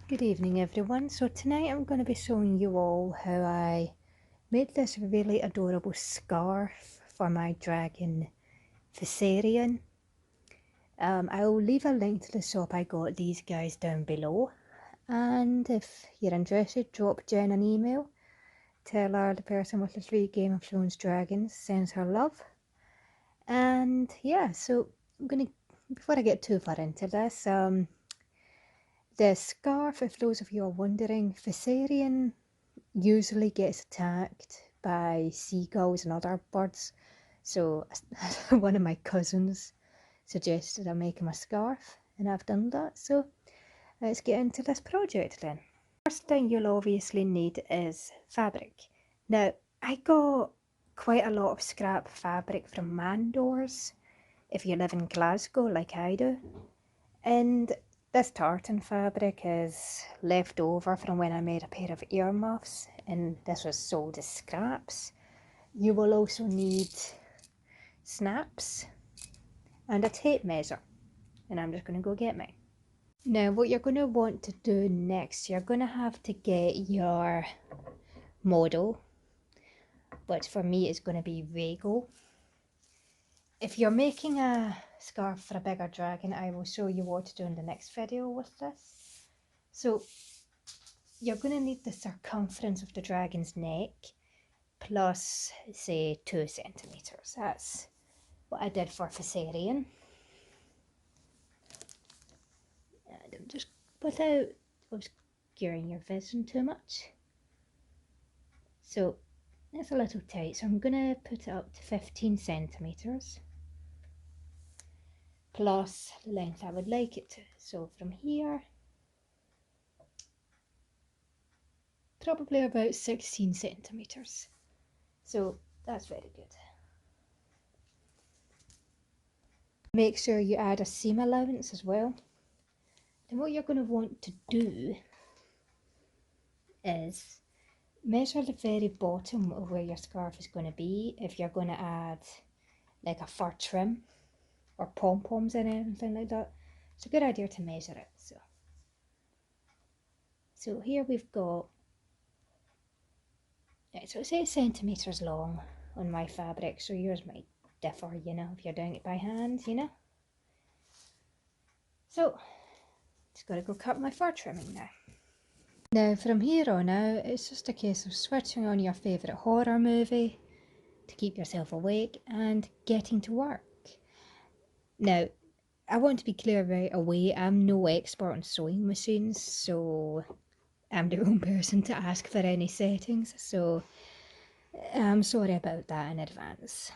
Good evening everyone. So tonight I'm going to be showing you all how I made this really adorable scarf for my dragon Viserion. I'll leave a link to the shop I got these guys down below, and if you're interested, drop Jen an email. Tell her the person with the 3 Game of Thrones dragons sends her love. And yeah, so before I get too far into this, the scarf, if those of you are wondering, Viserion usually gets attacked by seagulls and other birds. So one of my cousins suggested I make him a scarf, and I've done that. So let's get into this project then. First thing you'll obviously need is fabric. Now, I got quite a lot of scrap fabric from Mandors, if you live in Glasgow like I do. And this tartan fabric is left over from when I made a pair of earmuffs, and this was sold as scraps. You will also need snaps and a tape measure, and I'm just going to go get mine. Now what you're going to want to do next, you're going to have to get your model, which for me is going to be Regal. If you're making a scarf for a bigger dragon, I will show you what to do in the next video with this. So you're going to need the circumference of the dragon's neck plus, say, 2 centimeters. That's what I did for Viserion. And I'm just, without obscuring your vision too much. So that's a little tight, so I'm going to put it up to 15 centimeters plus the length I would like it to. So from here, probably about 16 centimeters. So that's very good. Make sure you add a seam allowance as well. And what you're going to want to do is measure the very bottom of where your scarf is going to be if you're going to add like a fur trim or pom-poms in anything like that. It's a good idea to measure it. So here we've got, right, so it's 8 centimeters long on my fabric, so yours might differ, you know, if you're doing it by hand, you know. So just got to go cut my fur trimming now. Now from here on out, it's just a case of switching on your favourite horror movie to keep yourself awake and getting to work. Now, I want to be clear right away, I'm no expert on sewing machines, so I'm the wrong person to ask for any settings, so I'm sorry about that in advance.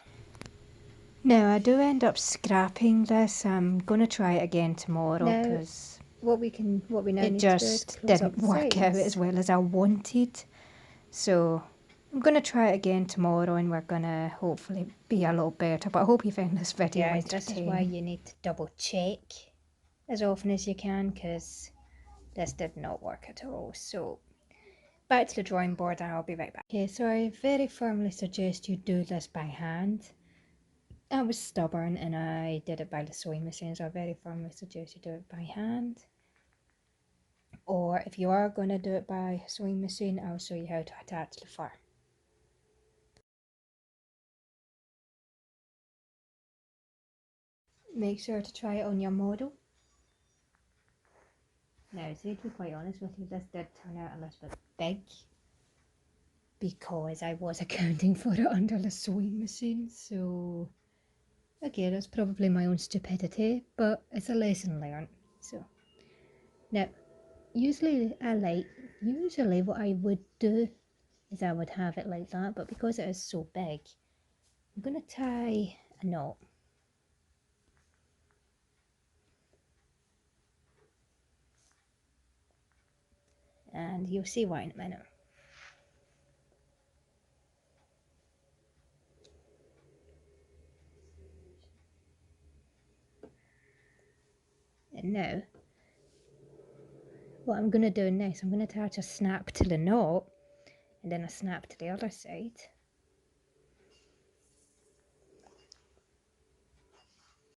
Now, I do end up scrapping this. I'm going to try it again tomorrow because what we now need to do is close didn't work out as well as I wanted. So I'm going to try it again tomorrow, and we're going to hopefully be a lot better. But I hope you found this video entertaining. This is why you need to double check as often as you can, because this did not work at all. So back to the drawing board, and I'll be right back. Okay, so I very firmly suggest you do this by hand. I was stubborn and I did it by the sewing machine, so I very firmly suggest you do it by hand. Or if you are going to do it by sewing machine, I'll show you how to attach the fur. Make sure to try it on your model. Now, to be quite honest with you, this did turn out a little bit big because I was accounting for it under the sewing machine, so again, that's probably my own stupidity, but it's a lesson learned. So now, usually what I would do is I would have it like that, but because it is so big, I'm going to tie a knot. And you'll see why in a minute. And now, what I'm going to do next, I'm going to attach a snap to the knot, and then a snap to the other side.